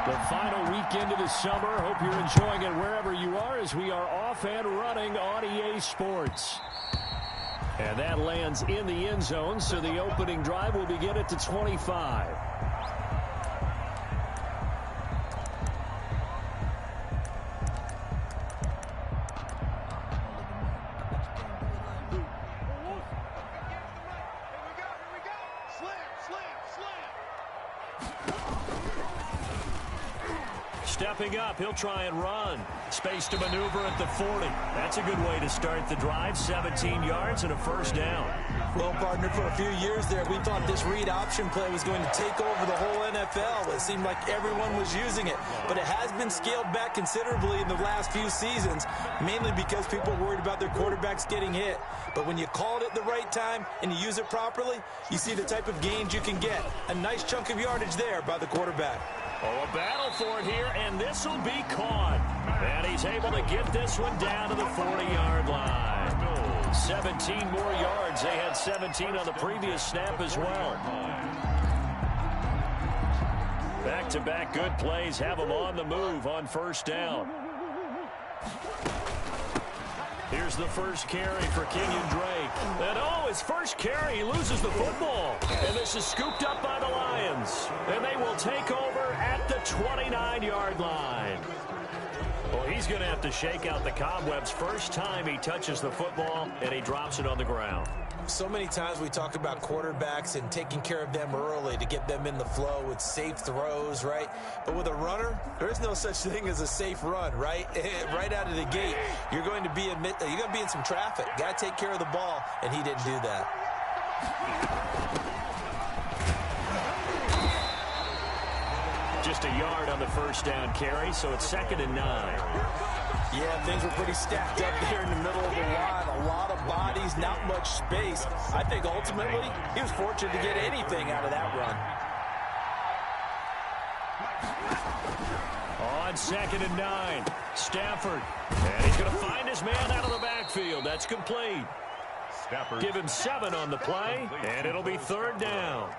The final weekend of the summer. Hope you're enjoying it wherever you are as we are off and running on EA Sports. And that lands in the end zone, so the opening drive will begin at the 25. Stepping up, he'll try and run. Space to maneuver at the 40. That's a good way to start the drive. 17 yards and a first down. Well, partner, for a few years there, we thought this read option play was going to take over the whole NFL. It seemed like everyone was using it. But it has been scaled back considerably in the last few seasons, mainly because people are worried about their quarterbacks getting hit. But when you call it at the right time and you use it properly, you see the type of gains you can get. A nice chunk of yardage there by the quarterback. Oh, a battle for it here, and this will be caught. And he's able to get this one down to the 40-yard line. 17 more yards. They had 17 on the previous snap as well. Back-to-back good plays have them on the move on first down. Here's the first carry for Kenyon Drake. And his first carry, he loses the football. And this is scooped up by the Lions. And they will take over at the 29-yard line. Well, he's going to have to shake out the cobwebs first time he touches the football, and he drops it on the ground. So many times we talk about quarterbacks and taking care of them early to get them in the flow with safe throws, right? But with a runner, there's no such thing as a safe run, right? Right out of the gate, you're going to be in some traffic. Got to take care of the ball, and he didn't do that. Just a yard on the first down carry, so it's 2nd and 9. Yeah, things were pretty stacked up there in the middle of the line. A lot of bodies, not much space. I think ultimately he was fortunate to get anything out of that run. On 2nd and 9, Stafford. And he's going to find his man out of the backfield. That's complete. Give him 7 on the play, and it'll be 3rd down.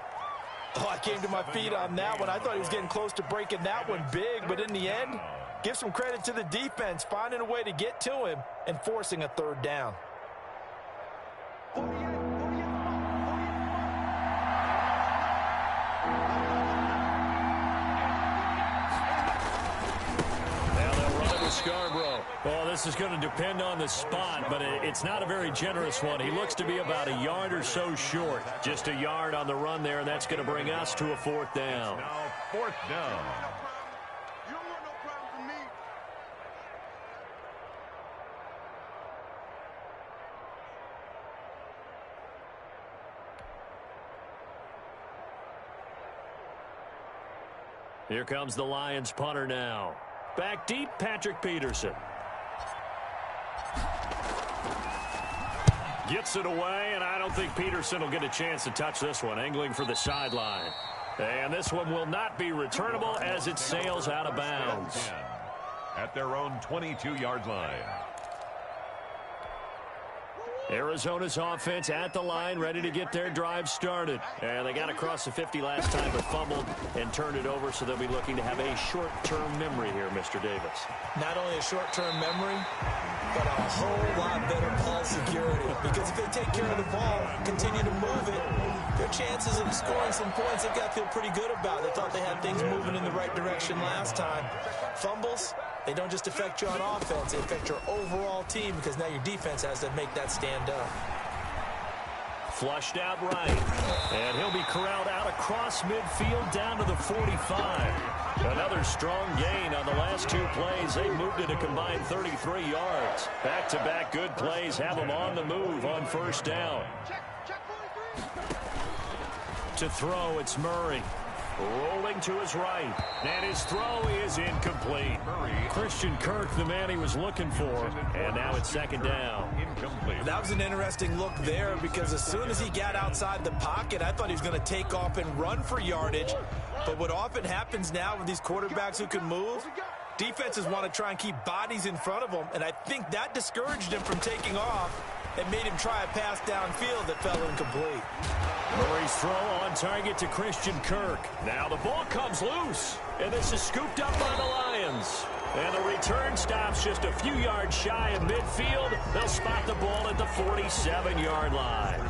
Oh, I came to my feet on that one. I thought he was getting close to breaking that one big, but in the end, give some credit to the defense, finding a way to get to him and forcing a 3rd down. Scarborough. Well, this is going to depend on the spot, but it's not a very generous one. He looks to be about a yard or so short. Just a yard on the run there, and that's going to bring us to a 4th down. Now, 4th down. Here comes the Lions punter now. Back deep, Patrick Peterson. Gets it away, and I don't think Peterson will get a chance to touch this one. Angling for the sideline. And this one will not be returnable as it sails out of bounds. At their own 22-yard line. Arizona's offense at the line, ready to get their drive started. And they got across the 50 last time, but fumbled and turned it over, so they'll be looking to have a short-term memory here, Mr. Davis. Not only a short-term memory, but a whole lot better ball security. Because if they take care of the ball, continue to move it, their chances of scoring some points they've got to feel pretty good about. They thought they had things moving in the right direction last time. Fumbles, they don't just affect you on offense, they affect your overall team because now your defense has to make that stand up. Flushed out right. And he'll be corralled out across midfield down to the 45. Another strong gain on the last 2 plays. They moved it a combined 33 yards. Back-to-back good plays have them on the move on first down. To throw, it's Murray. Rolling to his right. And his throw is incomplete. Christian Kirk, the man he was looking for. And now it's 2nd down. That was an interesting look there because as soon as he got outside the pocket, I thought he was going to take off and run for yardage. But what often happens now with these quarterbacks who can move, defenses want to try and keep bodies in front of them. And I think that discouraged him from taking off and made him try a pass downfield that fell incomplete. Murray's throw on target to Christian Kirk. Now the ball comes loose, and this is scooped up by the Lions. And the return stops just a few yards shy of midfield. They'll spot the ball at the 47-yard line.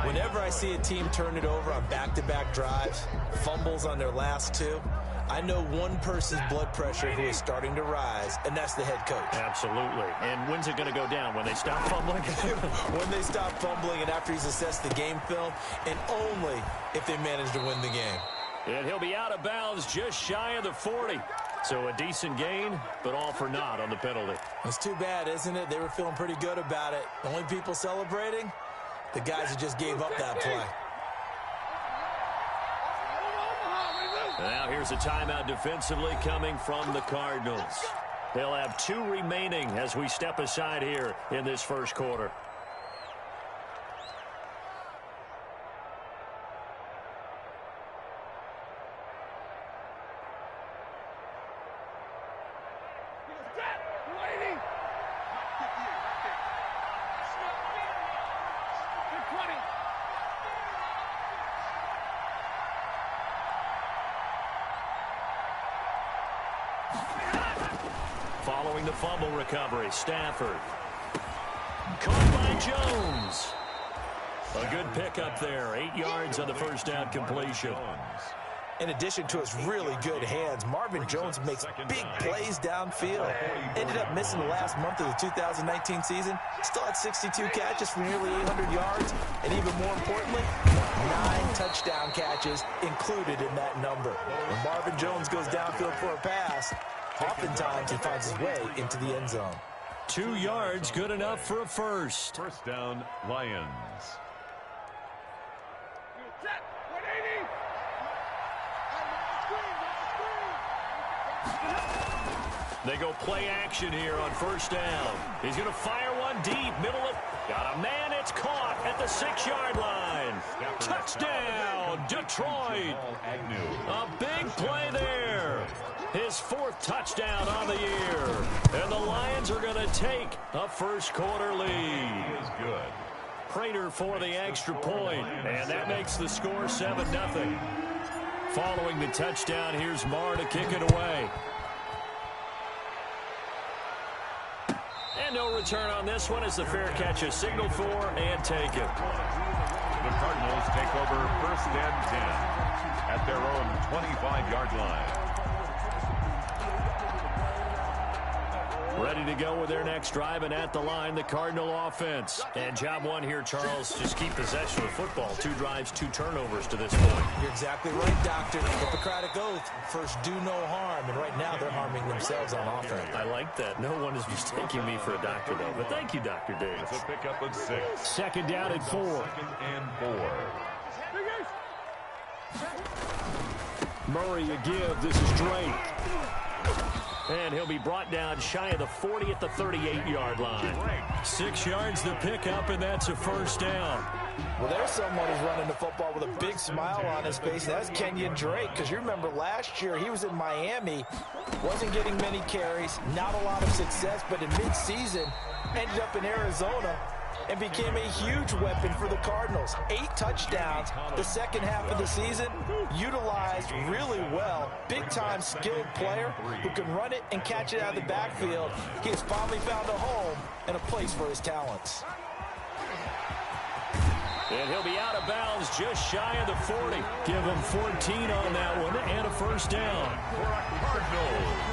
Whenever I see a team turn it over on back-to-back drives, fumbles on their last two, I know one person's blood pressure who is starting to rise, and that's the head coach. Absolutely. And when's it going to go down? When they stop fumbling? When they stop fumbling and after he's assessed the game film, and only if they manage to win the game. And he'll be out of bounds just shy of the 40. So a decent gain, but all for naught on the penalty. It's too bad, isn't it? They were feeling pretty good about it. The only people celebrating, the guys who just gave up that play. Now here's a timeout defensively coming from the Cardinals. They'll have 2 remaining as we step aside here in this first quarter. Following the fumble recovery, Stafford. Caught by Jones. A good pickup there. 8 yards on the first down completion. In addition to his really good hands, Marvin Jones makes big plays downfield. Ended up missing the last month of the 2019 season. Still had 62 catches for nearly 800 yards. And even more importantly, 9 touchdown catches included in that number. When Marvin Jones goes downfield for a pass, oftentimes he finds his way into the end zone. 2 yards, good enough for a first. First down, Lions. They go play action here on first down. He's going to fire one deep, middle of... Got a man, it's caught at the 6-yard line. Touchdown, Detroit. A big play there. His 4th touchdown on the year. And the Lions are going to take a first quarter lead. He is good. Prater for the extra point, and that makes the score 7-0. Following the touchdown, here's Marr to kick it away. And no return on this one as the fair catch is signaled for and taken. The Cardinals take over first and 10 at their own 25-yard line. Ready to go with their next drive, and at the line, the Cardinal offense. And job one here, Charles, just keep possession of the football. 2 drives, 2 turnovers to this point. You're exactly right, Doctor. The Hippocratic Oath, first do no harm. And right now, they're harming themselves on offense. I like that. No one is mistaking me for a doctor, though. But thank you, Dr. Davis. It's a pickup of 6. Second down and 4. Second and 4. Murray a give. This is Drake. And he'll be brought down shy of the 40 at the 38-yard line. 6 yards the pickup, and that's a first down. Well, there's someone who's running the football with a big smile on his face, and that's Kenyon Drake, because you remember last year he was in Miami, wasn't getting many carries, not a lot of success, but in midseason ended up in Arizona and became a huge weapon for the Cardinals. 8 touchdowns the second half of the season, utilized really well. Big-time skilled player who can run it and catch it out of the backfield. He has finally found a home and a place for his talents. And he'll be out of bounds just shy of the 40. Give him 14 on that one and a first down. For a Cardinals.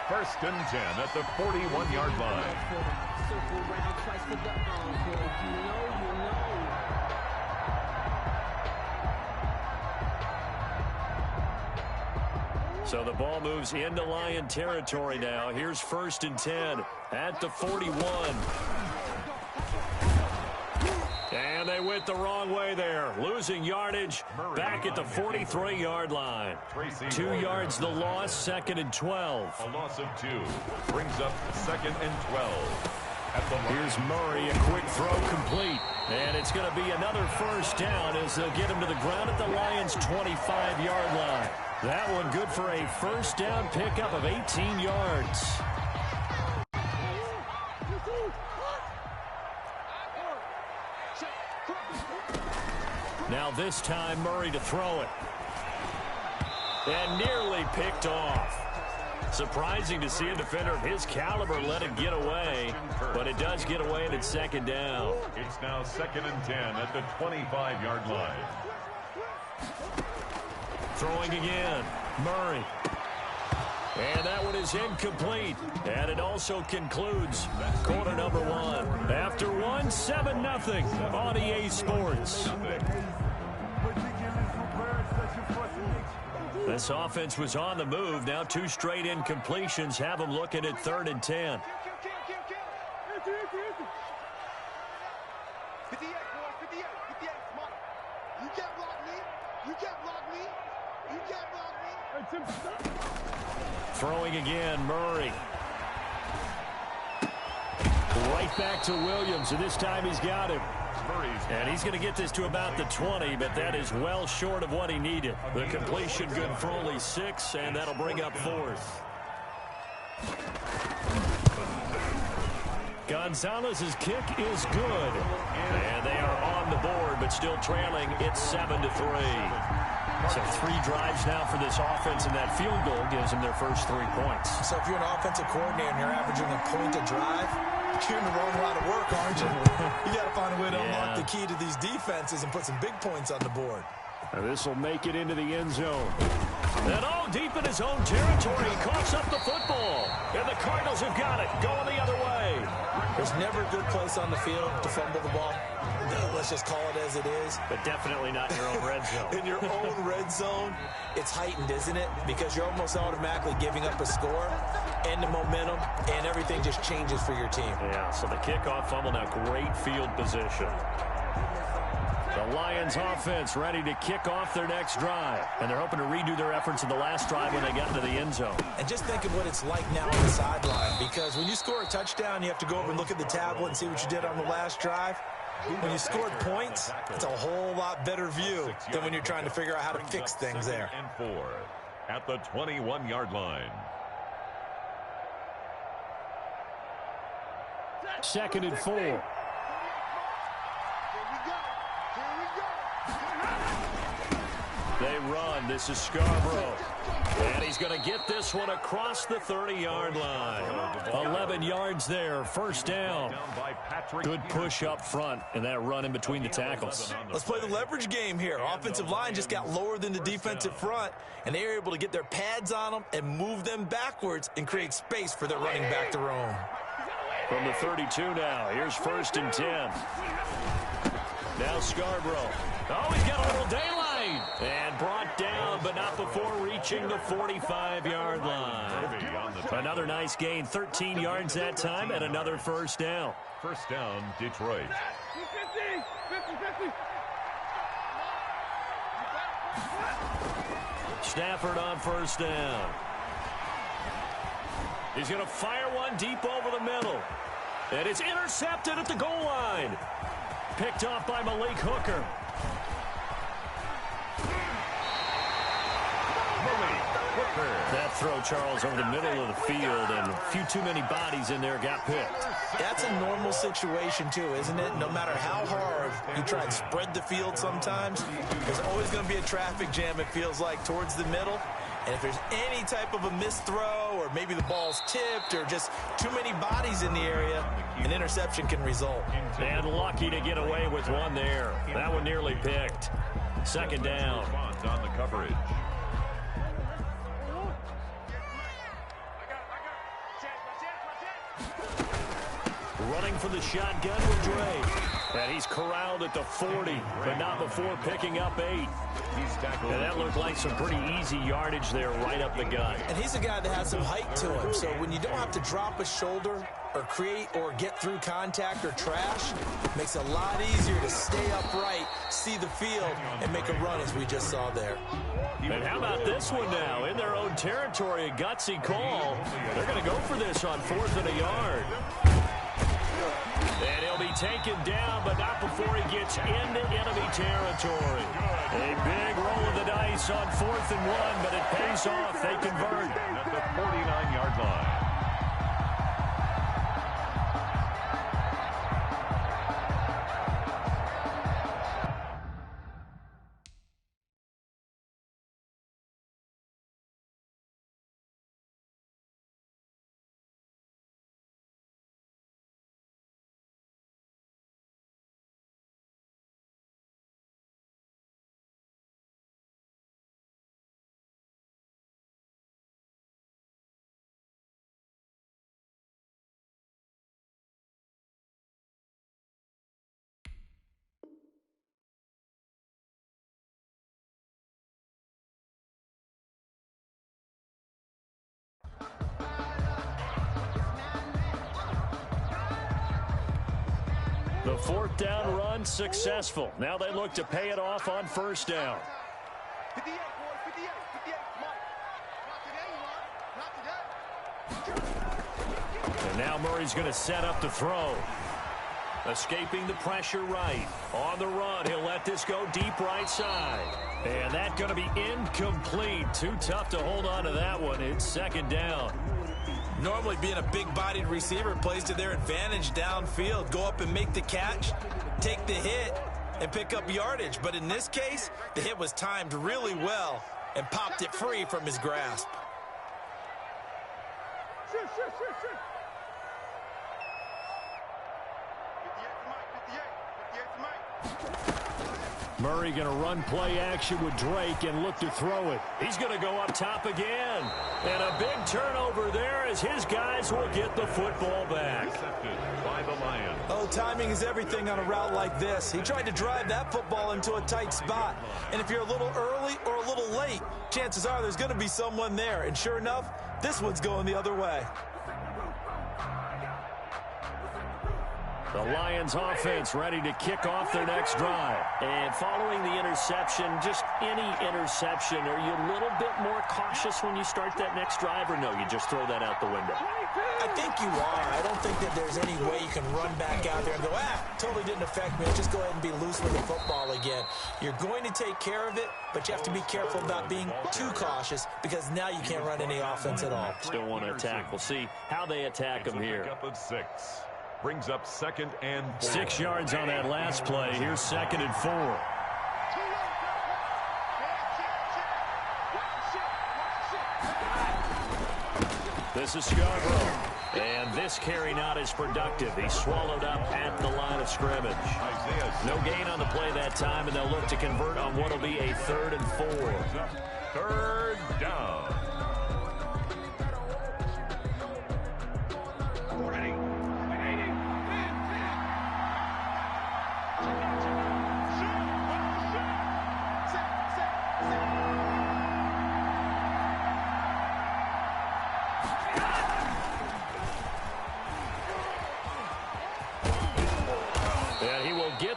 First and 10 at the 41-yard line. So the ball moves into Lion territory now. Here's first and 10 at the 41. And they went the wrong way there. Losing yardage back at the 43-yard line. 2 yards the loss, second and 12. A loss of 2 brings up second and 12. Here's Murray, a quick throw complete. And it's going to be another first down as they'll get him to the ground at the Lions' 25-yard line. That one good for a first down pickup of 18 yards. this time Murray to throw it. And nearly picked off. Surprising to see a defender of his caliber let it get away, but it does get away and it's second down. It's now 2nd and 10 at the 25-yard line. Throwing again, Murray. And that one is incomplete. And it also concludes quarter number one. After one, 7-0 on EA Sports. This offense was on the move. Now 2 straight incompletions have them looking at 3rd and 10. Throwing again, Murray. Right back to Williams, and this time he's got him. And he's going to get this to about the 20, but that is well short of what he needed. The completion good for only 6, and that'll bring up 4th. Gonzalez's kick is good. And they are on the board, but still trailing. It's 7-3. So 3 drives now for this offense, and that field goal gives them their first 3 points. So if you're an offensive coordinator and you're averaging a point a drive, you're in the wrong line of work, aren't you? You got to find a way to unlock the key to these defenses and put some big points on the board. This will make it into the end zone. And deep in his own territory, he coughs up the football. And the Cardinals have got it, going the other way. There's never a good place on the field to fumble the ball. Let's just call it as it is. But definitely not in your own red zone. In your own red zone, it's heightened, isn't it? Because you're almost automatically giving up a score and the momentum, and everything just changes for your team. Yeah, so the kickoff fumble, now great field position. The Lions offense ready to kick off their next drive. And they're hoping to redo their efforts in the last drive when they got into the end zone. And just think of what it's like now on the sideline. Because when you score a touchdown, you have to go over and look at the tablet and see what you did on the last drive. When you scored points, it's a whole lot better view than when you're trying to figure out how to fix things there. And 4 at the 21-yard line. 2nd and 4. They run. This is Scarborough. And he's going to get this one across the 30-yard line. 11 yards there. First down. Good push up front and that run in between the tackles. Let's play the leverage game here. Offensive line just got lower than the defensive front, and they were able to get their pads on them and move them backwards and create space for their running back to roam. From the 32 now. Here's 1st and 10. Now Scarborough. Oh, he's got a little daylight. And brought down, but not before reaching the 45-yard line. Another nice gain. 13 yards that time and another first down. First down, Detroit. 50. Stafford on first down. He's going to fire one deep over the middle. And it's intercepted at the goal line. Picked off by Malik Hooker. That throw, Charles, over the middle of the field, and a few too many bodies in there got picked. That's a normal situation, too, isn't it? No matter how hard you try and spread the field sometimes, there's always going to be a traffic jam, it feels like, towards the middle. And if there's any type of a missed throw, or maybe the ball's tipped, or just too many bodies in the area, an interception can result. And lucky to get away with one there. That one nearly picked. Second down. On the coverage. Running for the shotgun with Drake. And he's corralled at the 40, but not before picking up 8. And that looked like some pretty easy yardage there right up the gut. And he's a guy that has some height to him, so when you don't have to drop a shoulder or create or get through contact or trash, it makes it a lot easier to stay upright, see the field, and make a run as we just saw there. And how about this one now? In their own territory, a gutsy call. They're going to go for this on 4th and a yard. And he'll be taken down, but not before he gets into enemy territory. A big roll of the dice on 4th and 1, but it pays off. They convert. At the 49-yard line. fourth down run successful. Now they look to pay it off on first down. 58, boys, 58, 58. Not today, not today. And now Murray's going to set up to throw. Escaping the pressure right. On the run, he'll let this go deep right side. And that's going to be incomplete. Too tough to hold on to that one. It's second down. Normally being a big-bodied receiver plays to their advantage downfield. Go up and make the catch, take the hit, and pick up yardage. But in this case, the hit was timed really well and popped it free from his grasp. Shoot. 58 to Mike. Murray going to run play action with Drake and look to throw it. He's going to go up top again. And a big turnover there as his guys will get the football back. Intercepted by the Lions. Oh, timing is everything on a route like this. He tried to drive that football into a tight spot. And if you're a little early or a little late, chances are there's going to be someone there. And sure enough, this one's going the other way. The Lions offense ready to kick off their next drive. And following the interception, just any interception, are you a little bit more cautious when you start that next drive, or no, you just throw that out the window? I think you are. I don't think that there's any way you can run back out there and go, totally didn't affect me. Just go ahead and be loose with the football again. You're going to take care of it, but you have to be careful about being too cautious because now you can't run any offense at all. Still want to attack. We'll see how they attack them here. Pickup of 6. Brings up 2nd and 4. 6 yards on that last play. Here's 2nd and 4. This is Scarborough. And this carry not as productive. He's swallowed up at the line of scrimmage. No gain on the play that time, and they'll look to convert on what will be a 3rd and 4. 3rd down.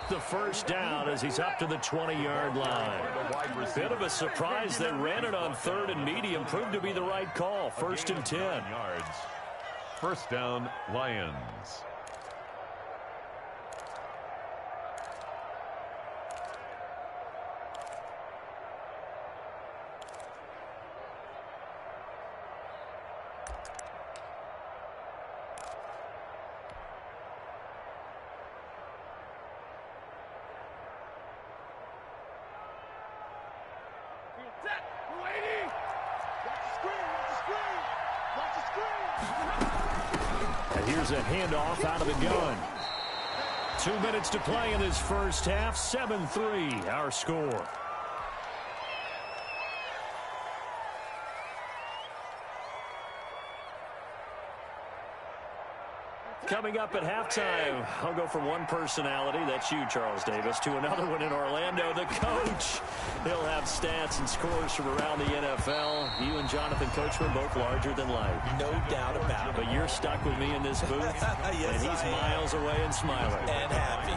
The first down as he's up to the 20-yard line. Bit of a surprise they ran it on 3rd and medium. Proved to be the right call. 1st and 10. Yards. First down, Lions. Here's a handoff out of the gun. 2 minutes to play in this first half. 7-3 our score. Coming up at halftime, I'll go from one personality, that's you, Charles Davis, to another one in Orlando, the coach. He'll have stats and scores from around the NFL. You and Jonathan Coachman both larger than life. No doubt about it. But you're stuck with me in this booth, yes, and he's miles away and smiling. And happy.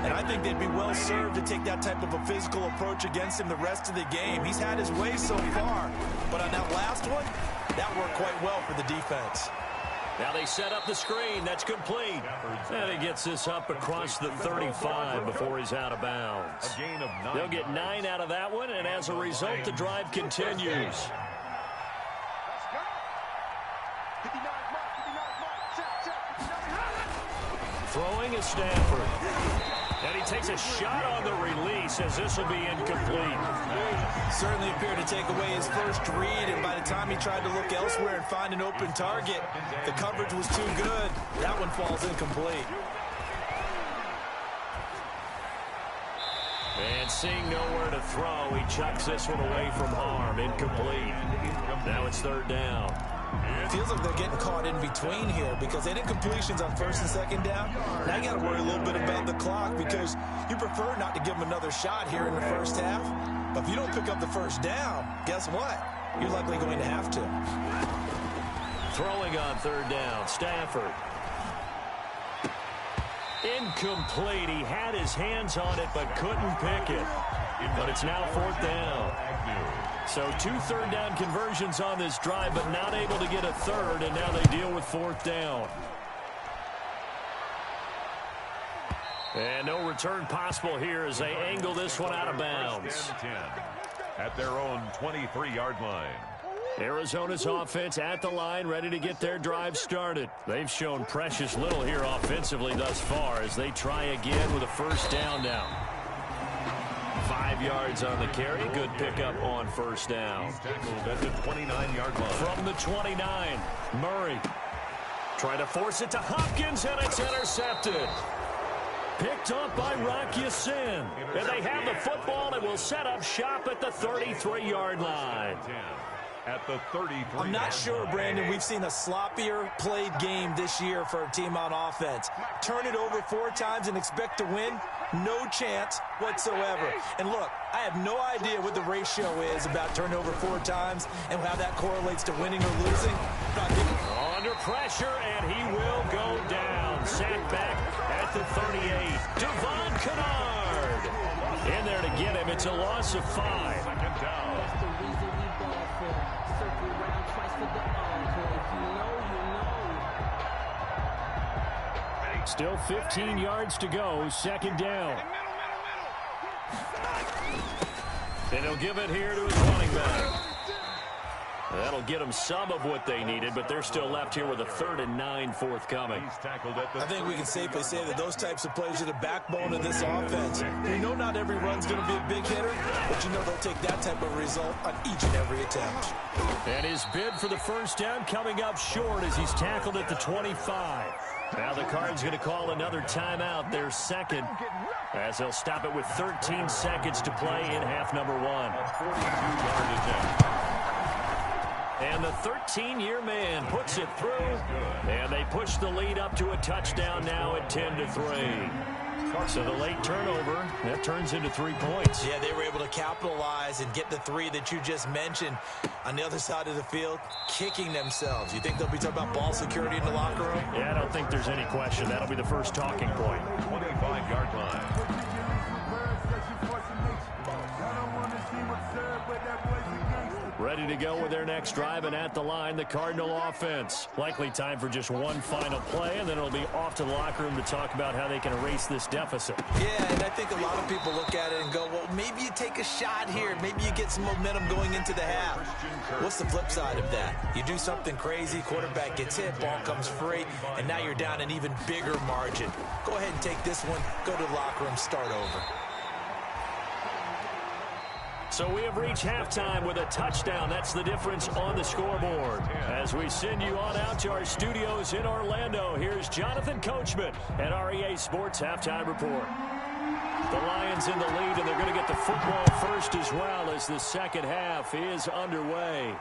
And I think they'd be well served to take that type of a physical approach against him the rest of the game. He's had his way so far, but on that last one, that worked quite well for the defense. Now they set up the screen. That's complete. And he gets this up across the 35 before he's out of bounds. A gain of 9. They'll get 9 out of that one, and as a result, the drive continues. Throwing is Stanford. And he takes a shot on the release as this will be incomplete. Certainly appeared to take away his first read, and by the time he tried to look elsewhere and find an open target, the coverage was too good. That one falls incomplete. And seeing nowhere to throw, he chucks this one away from harm. Incomplete. Now it's 3rd down. It feels like they're getting caught in between here because they did completions on 1st and 2nd down. Now you got to worry a little bit about the clock because you prefer not to give them another shot here in the first half. But if you don't pick up the first down, guess what? You're likely going to have to. Throwing on 3rd down, Stafford. Incomplete. He had his hands on it but couldn't pick it. But it's now 4th down. So 2 third-down conversions on this drive, but not able to get a third, and now they deal with 4th down. And no return possible here as they angle this one out of bounds. At their own 23-yard line. Arizona's offense at the line, ready to get their drive started. They've shown precious little here offensively thus far as they try again with a 1st down now. 5 yards on the carry. Good pickup on 1st down. He's tackled at the 29-yard line. From the 29, Murray trying to force it to Hopkins, and it's intercepted. Picked up by Rock Ya-Sin. And they have the football and will set up shop at the 33-yard line. At the 33. I'm not sure, Brandon, we've seen a sloppier played game this year for a team on offense. Turn it over 4 times and expect to win? No chance whatsoever. And look, I have no idea what the ratio is about turnover 4 times and how that correlates to winning or losing. Under pressure, and he will go down. Sacked back at the 38. Devon Kennard in there to get him. It's a loss of 5. 2nd down. Still 15 yards to go. 2nd down. And he'll give it here to his running back. That'll get them some of what they needed, but they're still left here with a 3rd and 9 forthcoming. I think we can safely say that those types of plays are the backbone of this offense. You know not every run's going to be a big hitter, but you know they'll take that type of result on each and every attempt. And his bid for the 1st down coming up short as he's tackled at the 25. Now the Cards going to call another timeout, their 2nd, as they'll stop it with 13 seconds to play in half number 1. 42-yard attempt. And the 13-year man puts it through, and they push the lead up to a touchdown now at 10-3. So the late turnover, that turns into 3 points. Yeah, they were able to capitalize and get the 3 that you just mentioned. On the other side of the field, kicking themselves. You think they'll be talking about ball security in the locker room? Yeah, I don't think there's any question. That'll be the first talking point. 25-yard line. Ready to go with their next drive, and at the line, the Cardinal offense. Likely time for just one final play, and then it'll be off to the locker room to talk about how they can erase this deficit. Yeah, and I think a lot of people look at it and go, well, maybe you take a shot here. Maybe you get some momentum going into the half. What's the flip side of that? You do something crazy, quarterback gets hit, ball comes free, and now you're down an even bigger margin. Go ahead and take this one, go to the locker room, start over. So we have reached halftime with a touchdown. That's the difference on the scoreboard. As we send you on out to our studios in Orlando, here's Jonathan Coachman at our EA Sports Halftime Report. The Lions in the lead, and they're going to get the football first as well as the second half is underway.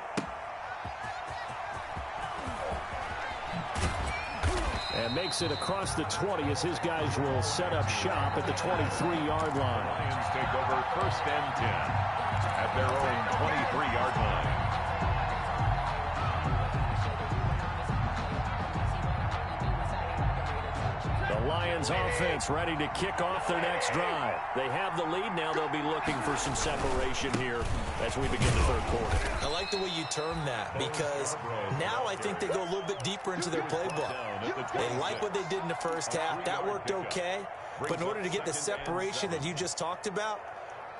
And makes it across the 20 as his guys will set up shop at the 23-yard line. Lions take over 1st and 10 at their own 23-yard line. The Lions offense ready to kick off their next drive. They have the lead. Now they'll be looking for some separation here as we begin the 3rd quarter. I like the way you term that because now I think they go a little bit deeper into their playbook. They like what they did in the first half. That worked okay. But in order to get the separation that you just talked about,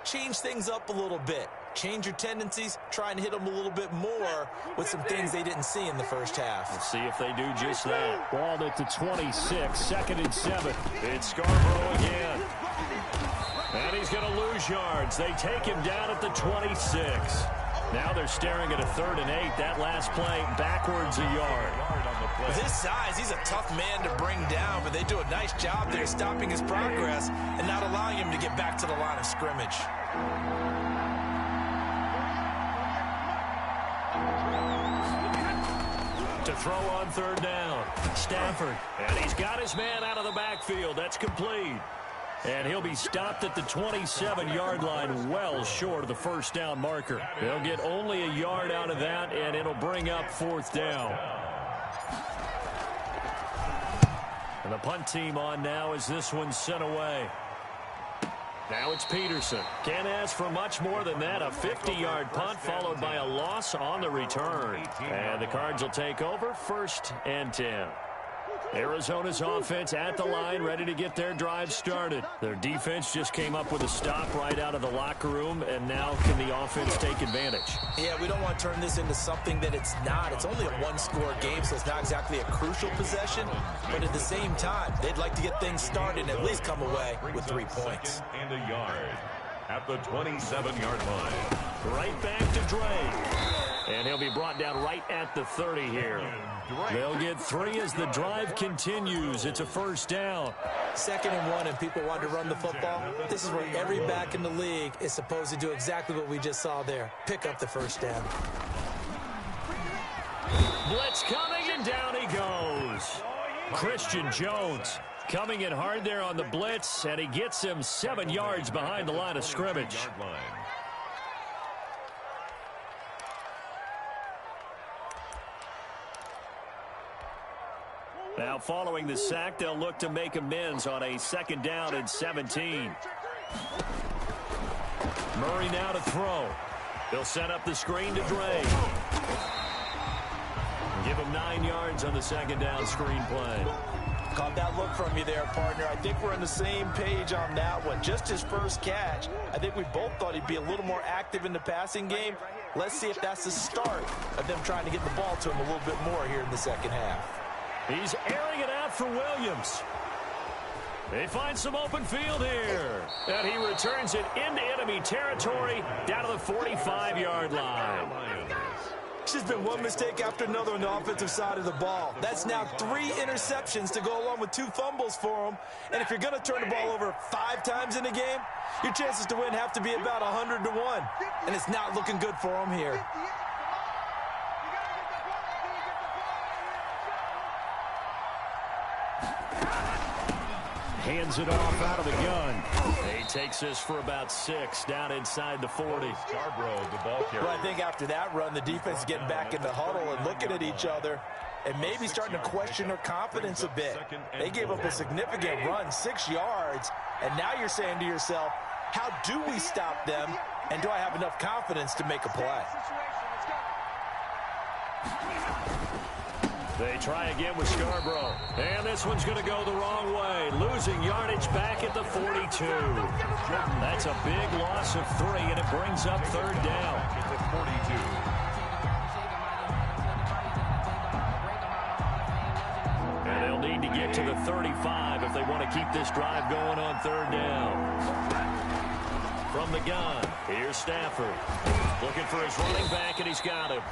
change things up a little bit. Change your tendencies, try and hit them a little bit more with some things they didn't see in the first half. We'll see if they do just that. Ball at the 26, 2nd and 7. It's Scarborough again. And he's going to lose yards. They take him down at the 26. Now they're staring at a 3rd and 8. That last play backwards a yard. With his size, he's a tough man to bring down, but they do a nice job there stopping his progress and not allowing him to get back to the line of scrimmage. To throw on 3rd down. Stafford. And he's got his man out of the backfield. That's complete. And he'll be stopped at the 27-yard line, well short of the 1st down marker. They'll get only a yard out of that, and it'll bring up 4th down. And the punt team on now as this one's sent away. Now it's Peterson. Can't ask for much more than that. A 50-yard punt followed by a loss on the return. And the Cards will take over 1st and 10. Arizona's offense at the line, ready to get their drive started. Their defense just came up with a stop right out of the locker room, and now can the offense take advantage? Yeah, we don't want to turn this into something that it's not. It's only a one-score game, so it's not exactly a crucial possession. But at the same time, they'd like to get things started and at least come away with 3 points. And a yard at the 27-yard line. Right back to Drake. And he'll be brought down right at the 30 here. They'll get 3 as the drive continues. It's a 1st down. 2nd and 1, and people want to run the football. This is where every back in the league is supposed to do exactly what we just saw there. Pick up the 1st down. Blitz coming, and down he goes. Christian Jones coming in hard there on the blitz, and he gets him 7 yards behind the line of scrimmage. Now following the sack, they'll look to make amends on a 2nd down and 17. Murray now to throw. They'll set up the screen to Drake. Give him 9 yards on the 2nd down screen play. Caught that look from you there, partner. I think we're on the same page on that one. Just his first catch. I think we both thought he'd be a little more active in the passing game. Let's see if that's the start of them trying to get the ball to him a little bit more here in the 2nd half. He's airing it out for Williams. They find some open field here. And he returns it into enemy territory down to the 45-yard line. It's just been one mistake after another on the offensive side of the ball. That's now 3 interceptions to go along with 2 fumbles for him. And if you're going to turn the ball over 5 times in a game, your chances to win have to be about 100 to 1. And it's not looking good for him here. Hands it off out of the gun. He takes this for about 6 down inside the 40. Scarborough, the ball carrier. Well, I think after that run, the defense is getting back in the huddle and looking at each other and maybe starting to question their confidence a bit. They gave up a significant run, 6 yards, and now you're saying to yourself, how do we stop them, and do I have enough confidence to make a play? They try again with Scarborough. And this one's going to go the wrong way. Losing yardage back at the 42. That's a big loss of 3, and it brings up 3rd down. It's a 42. And they'll need to get to the 35 if they want to keep this drive going on 3rd down. From the gun, here's Stafford. Looking for his running back, and he's got him.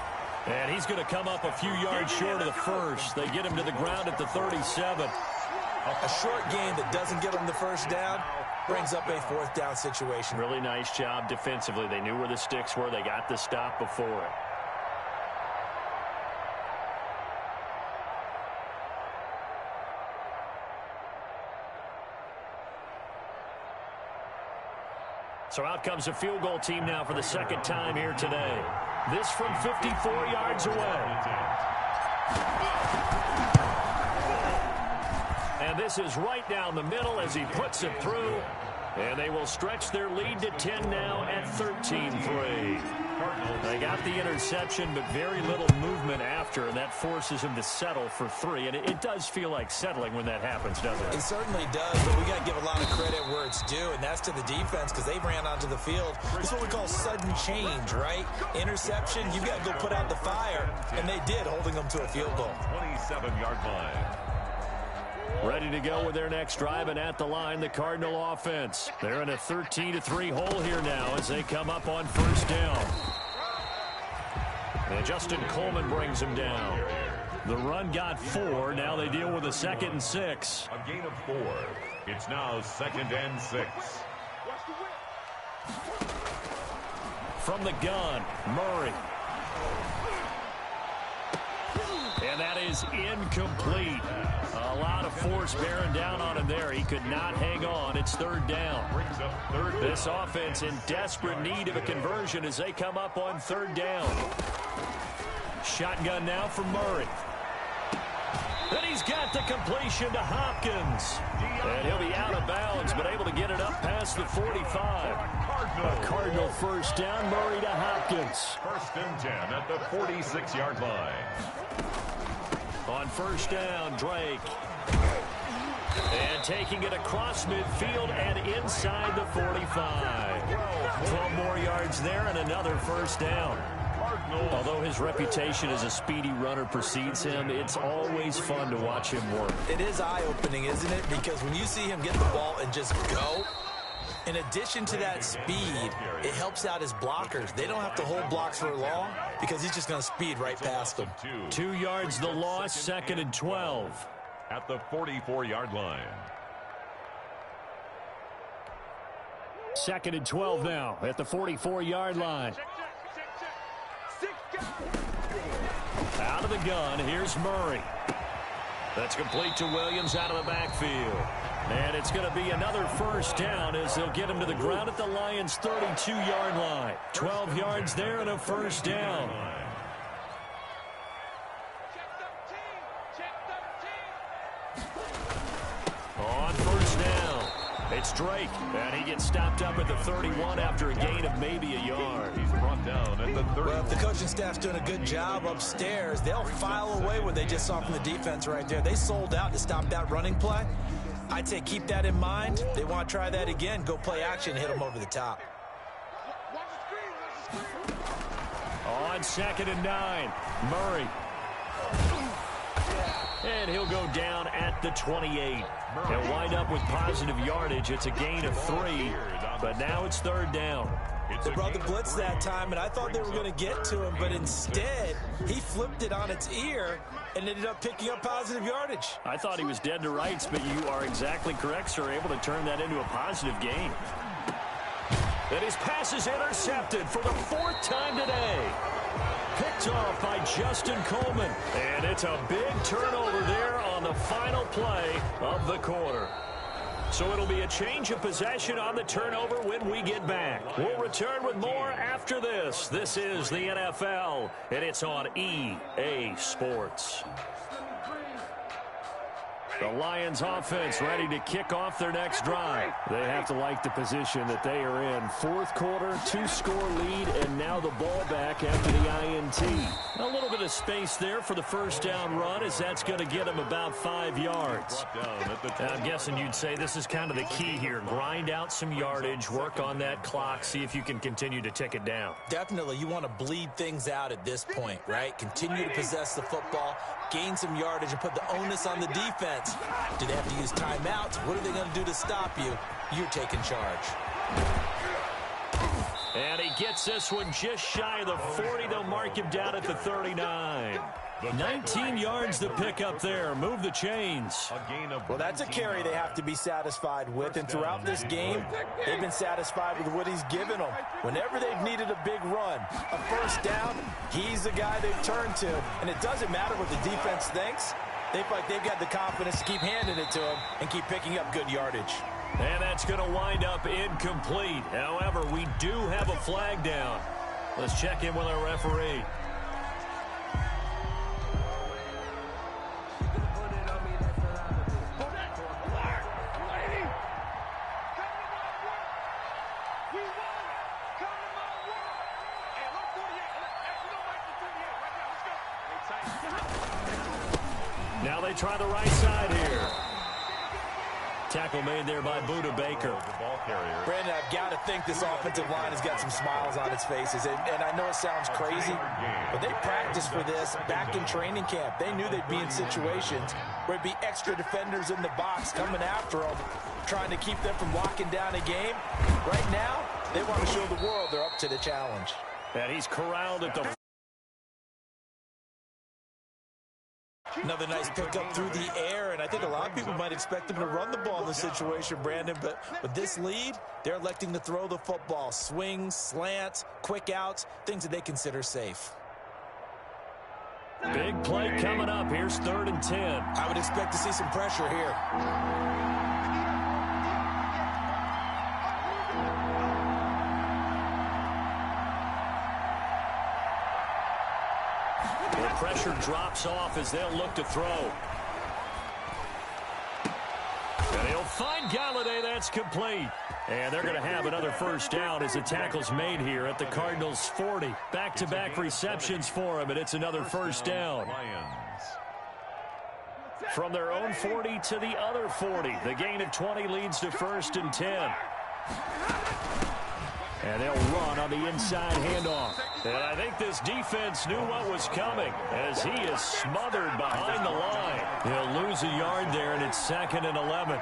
And he's going to come up a few yards short of the 1st. They get him to the ground at the 37. A short gain that doesn't get them the 1st down brings up a 4th down situation. Really nice job defensively. They knew where the sticks were. They got the stop before it. So out comes a field goal team now for the 2nd time here today. This from 54 yards away. And this is right down the middle as he puts it through. And they will stretch their lead to 10 now at 13-3. They got the interception, but very little movement after, and that forces him to settle for 3. And it does feel like settling when that happens, doesn't it? It certainly does, but we got to give a lot of credit where it's due, and that's to the defense because they ran onto the field. This is what we call sudden change, right? Interception, you got to go put out the fire, and they did, holding them to a field goal. 27-yard line. Ready to go with their next drive, and at the line, the Cardinal offense. They're in a 13-3 hole here now as they come up on 1st down. And Justin Coleman brings them down. The run got 4. Now they deal with a 2nd and 6. A gain of 4. It's now 2nd and 6. From the gun, Murray. And that is incomplete. A lot of force bearing down on him there. He could not hang on. It's 3rd down. This offense in desperate need of a conversion as they come up on 3rd down. Shotgun now for Murray. And he's got the completion to Hopkins. And he'll be out of bounds, but able to get it up past the 45. A Cardinal first down, Murray to Hopkins. 1st and 10 at the 46-yard line. On first down, Drake. And taking it across midfield and inside the 45. 12 more yards there and another first down. Although his reputation as a speedy runner precedes him, it's always fun to watch him work. It is eye-opening, isn't it? Because when you see him get the ball and just go, in addition to that speed, it helps out his blockers. They don't have to hold blocks for long because he's just going to speed right past them. 2 yards the loss, 2nd and 12. At the 44-yard line. 2nd and 12 now at the 44-yard line. Out of the gun, here's Murray. That's complete to Williams out of the backfield. And it's going to be another first down as they'll get him to the ground at the Lions' 32-yard line. 12 yards there and a first down. On first down, it's Drake, and he gets stopped up at the 31 after a gain of maybe a yard. He's brought down at the 30. Well, if the coaching staff's doing a good job upstairs, they'll file away what they just saw from the defense right there. They sold out to stop that running play. I'd say keep that in mind. They want to try that again, go play action, hit them over the top. On 2nd and 9, Murray. And he'll go down at the 28. He'll wind up with positive yardage. It's a gain of 3, but now it's 3rd down. They brought the blitz that time, and I thought they were going to get to him, but instead, he flipped it on its ear and ended up picking up positive yardage. I thought he was dead to rights, but you are exactly correct, sir, able to turn that into a positive gain. And his pass is intercepted for the 4th time today. Picked off by Justin Coleman. And it's a big turnover there on the final play of the quarter. So it'll be a change of possession on the turnover when we get back. We'll return with more after this. This is the NFL, and it's on EA Sports. The Lions offense ready to kick off their next drive. They have to like the position that they are in. 4th quarter, 2-score lead, and now the ball back after the INT. A little bit of space there for the first down run, as that's going to get them about 5 yards. I'm guessing you'd say this is kind of the key here. Grind out some yardage, work on that clock, see if you can continue to tick it down. Definitely, you want to bleed things out at this point, right? Continue to possess the football, gain some yardage, and put the onus on the defense. Do they have to use timeouts? What are they going to do to stop you? You're taking charge. And he gets this one just shy of the 40. They'll mark him down at the 39. 19 yards to pick up there. Move the chains. Well, that's a carry they have to be satisfied with. And throughout this game, they've been satisfied with what he's given them. Whenever they've needed a big run, a first down, he's the guy they've turned to. And it doesn't matter what the defense thinks. They feel like they've got the confidence to keep handing it to him and keep picking up good yardage. And that's going to wind up incomplete. However, we do have a flag down. Let's check in with our referee. Now they try the right side here. Tackle made there by Budda Baker. Brandon, I've got to think this offensive line has got some smiles on its faces. And I know it sounds crazy, but they practiced for this back in training camp. They knew they'd be in situations where it'd be extra defenders in the box coming after them, trying to keep them from locking down a game. Right now, they want to show the world they're up to the challenge. And he's corralled at the... Another nice pickup through the air, and I think a lot of people might expect them to run the ball in this situation, Brandon, but with this lead, they're electing to throw the football. Swings, slants, quick outs, things that they consider safe. Big play coming up. Here's 3rd and 10. I would expect to see some pressure here. The pressure drops off as they'll look to throw. find Galladay. That's complete. And they're going to have another first down as the tackle's made here at the Cardinals' 40. Back-to-back receptions for him, and it's another first down. From their own 40 to the other 40. The gain of 20 leads to 1st and 10. And they'll run on the inside handoff. And I think this defense knew what was coming as he is smothered behind the line. He'll lose a yard there, and it's 2nd and 11.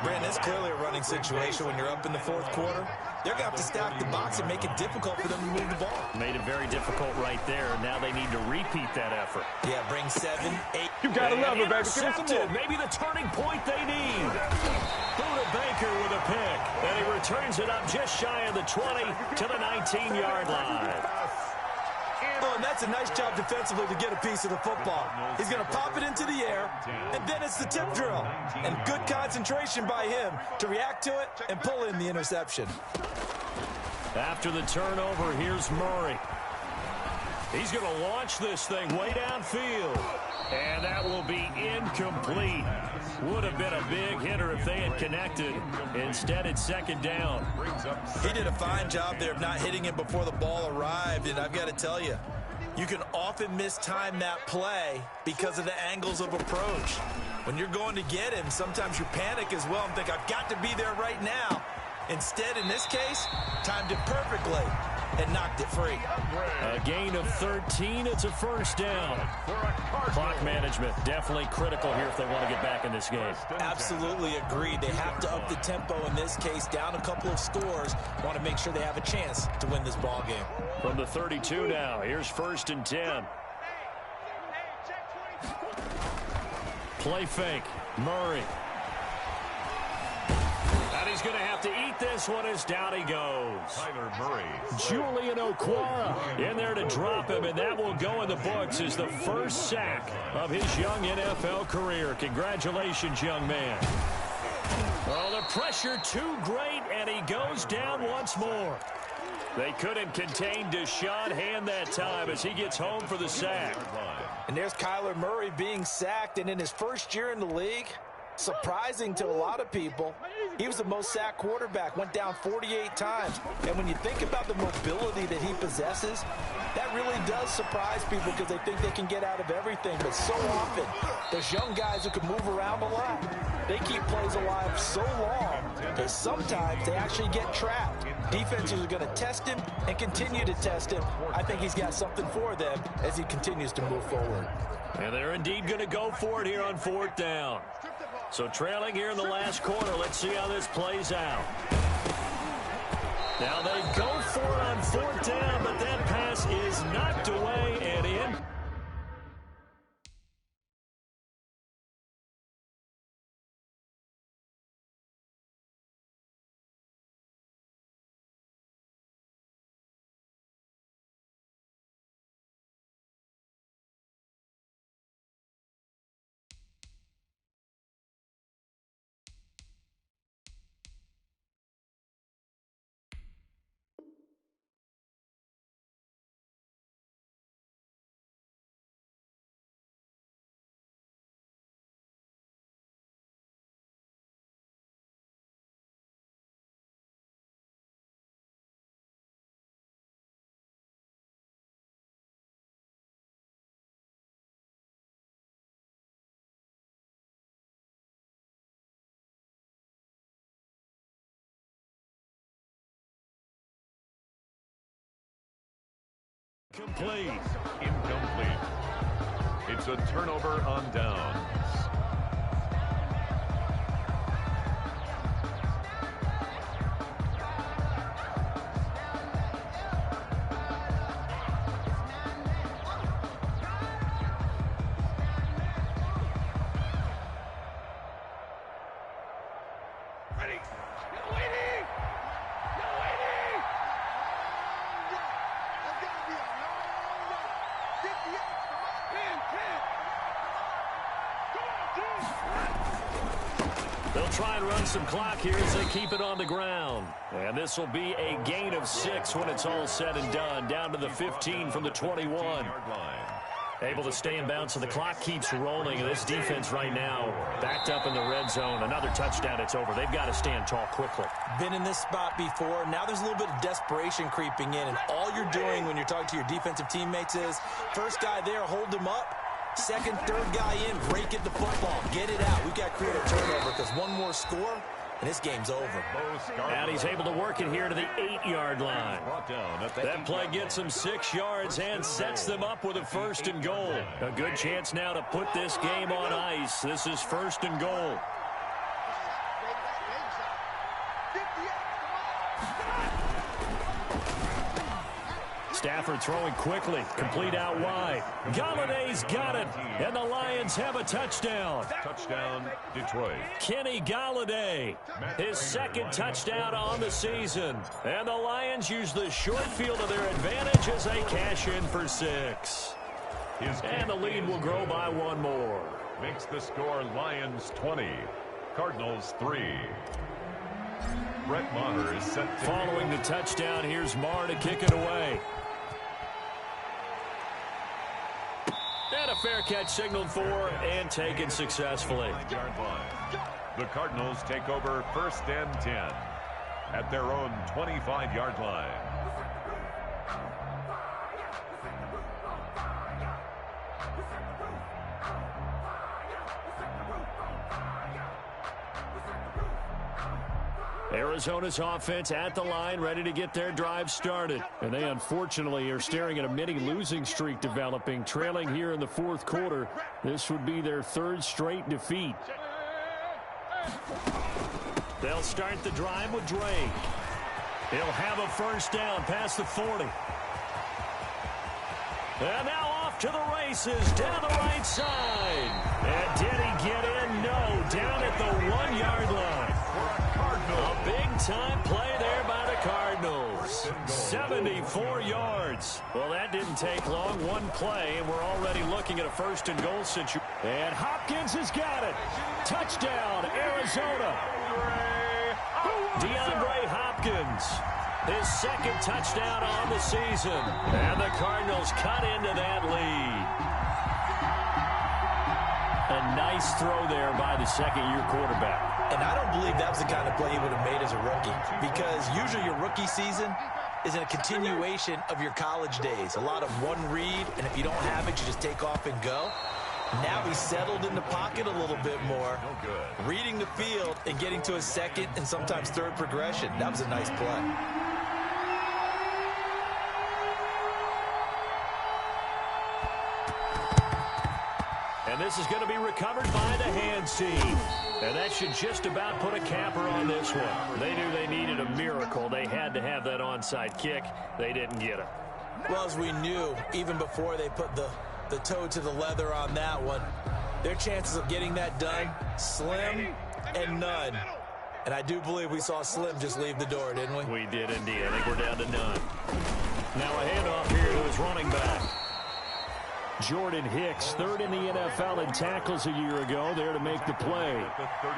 Brandon, it's clearly a running situation when you're up in the 4th quarter. They're going to have to stack the box and make it difficult for them to move the ball. Made it very difficult right there. Now they need to repeat that effort. Yeah, bring 7, 8. You got to love it, baby. Intercepted. Maybe the turning point they need. Buda Baker with a pick. And he returns it up just shy of the 20 to the 19-yard line. Oh, and that's a nice job defensively to get a piece of the football. He's going to pop it into the air, and then it's the tip drill. And good concentration by him to react to it and pull in the interception. After the turnover, here's Murray. He's going to launch this thing way downfield. And that will be incomplete. Would have been a big hitter if they had connected. Instead, it's 2nd down. He did a fine job there of not hitting him before the ball arrived. And I've got to tell you, you can often mistime that play because of the angles of approach. When you're going to get him, sometimes you panic as well and think, I've got to be there right now. Instead, in this case, timed it perfectly and knocked it free. A gain of 13. It's a first down. Clock management definitely critical here if they want to get back in this game. Absolutely agreed. They have to up the tempo in this case, down a couple of scores. Want to make sure they have a chance to win this ball game. From the 32 now, here's 1st and 10. Play fake. Murray. And he's going to have to eat this one as down he goes. Tyler Murray. Julian Okwara in there to drop him, and that will go in the books as the first sack of his young NFL career. Congratulations, young man. Oh, the pressure too great, and he goes down once more. They couldn't contain Deshaun Hand that time as he gets home for the sack. And there's Kyler Murray being sacked, and in his first year in the league, surprising to a lot of people, he was the most sacked quarterback, went down 48 times. And when you think about the mobility that he possesses, that really does surprise people because they think they can get out of everything. But so often, there's young guys who can move around a lot. They keep plays alive so long that sometimes they actually get trapped. Defenses are going to test him and continue to test him. I think he's got something for them as he continues to move forward. And they're indeed going to go for it here on 4th down. So trailing here in the last quarter, let's see how this plays out. Now they go for it on 4th down, but that pass is knocked away and in. Complete. Incomplete. It's a turnover on downs. Ready. You're waiting. You're waiting. That's got to be a long run. 58. Come on. 10. 10. Come on, dude. They'll try and run some clock here as they keep it on the ground. And this will be a gain of 6 when it's all said and done. Down to the 15 from the 21. Able to stay in bounds, so the clock keeps rolling. And this defense right now backed up in the red zone. Another touchdown, it's over. They've got to stand tall quickly. Been in this spot before. Now there's a little bit of desperation creeping in. And all you're doing when you're talking to your defensive teammates is, first guy there, hold him up. Second, third guy in, break it the football. Get it out. We've got to create a turnover because one more score, and this game's over. And he's able to work it here to the 8-yard line. That play gets him 6 yards and sets them up with a 1st and goal. A good chance now to put this game on ice. This is 1st and goal. Stafford throwing quickly, complete out wide. Galladay's got it, and the Lions have a touchdown. Touchdown, Detroit. Kenny Galladay, his 2nd touchdown on the season. And the Lions use the short field to their advantage as they cash in for 6. And the lead will grow by 1 more. Makes the score Lions 20, Cardinals 3. Brett Maher is set to... Following the touchdown, here's Maher to kick it away. And a fair catch signaled for and taken successfully. The Cardinals take over 1st and 10 at their own 25-yard line. Arizona's offense at the line, ready to get their drive started. And they unfortunately are staring at a mini losing streak developing, trailing here in the 4th quarter. This would be their 3rd straight defeat. They'll start the drive with Drake. He'll have a 1st down past the 40. And now off to the races down the right side. And did he get in? No, down at the 1-yard line. A big-time play there by the Cardinals. 74 yards. Well, that didn't take long. One play, and we're already looking at a 1st and goal situation. And Hopkins has got it. Touchdown, Arizona. DeAndre Hopkins. His 2nd touchdown on the season. And the Cardinals cut into that lead. A nice throw there by the 2nd-year quarterback. And I don't believe that was the kind of play he would have made as a rookie, because usually your rookie season is in a continuation of your college days. A lot of one read, and if you don't have it, you just take off and go. Now he's settled in the pocket a little bit more, reading the field and getting to a 2nd and sometimes 3rd progression. That was a nice play. And this is going to be recovered by the hands team. And that should just about put a capper on this one. They knew they needed a miracle. They had to have that onside kick. They didn't get it. Well, as we knew, even before they put the toe to the leather on that one, their chances of getting that done, slim and none. And I do believe we saw Slim just leave the door, didn't we? We did indeed. I think we're down to none. Now a handoff here to his running back. Jordan Hicks, 3rd in the NFL in tackles a year ago, there to make the play.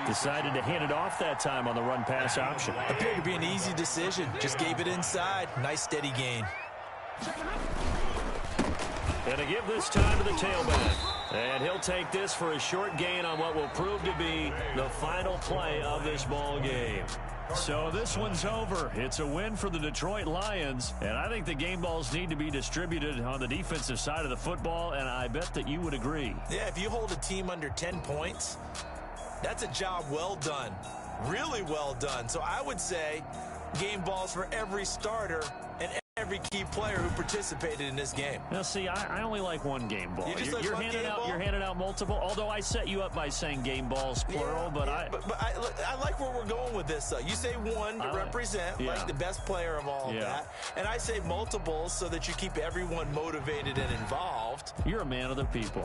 Decided to hand it off that time on the run-pass option. Appeared to be an easy decision. Just gave it inside. Nice steady gain. And to give this time to the tailback. And he'll take this for a short gain on what will prove to be the final play of this ball game. So this one's over. It's a win for the Detroit Lions, and I think the game balls need to be distributed on the defensive side of the football, and I bet that you would agree. Yeah, if you hold a team under 10 points, that's a job well done. Really well done. So I would say game balls for every starter and every key player who participated in this game. Now, see, I only like one game ball. You're handing out multiple, although I set you up by saying game balls, plural, but I like where we're going with this, though. You say one to represent, like the best player of all of that, and I say multiples so that you keep everyone motivated and involved. You're a man of the people.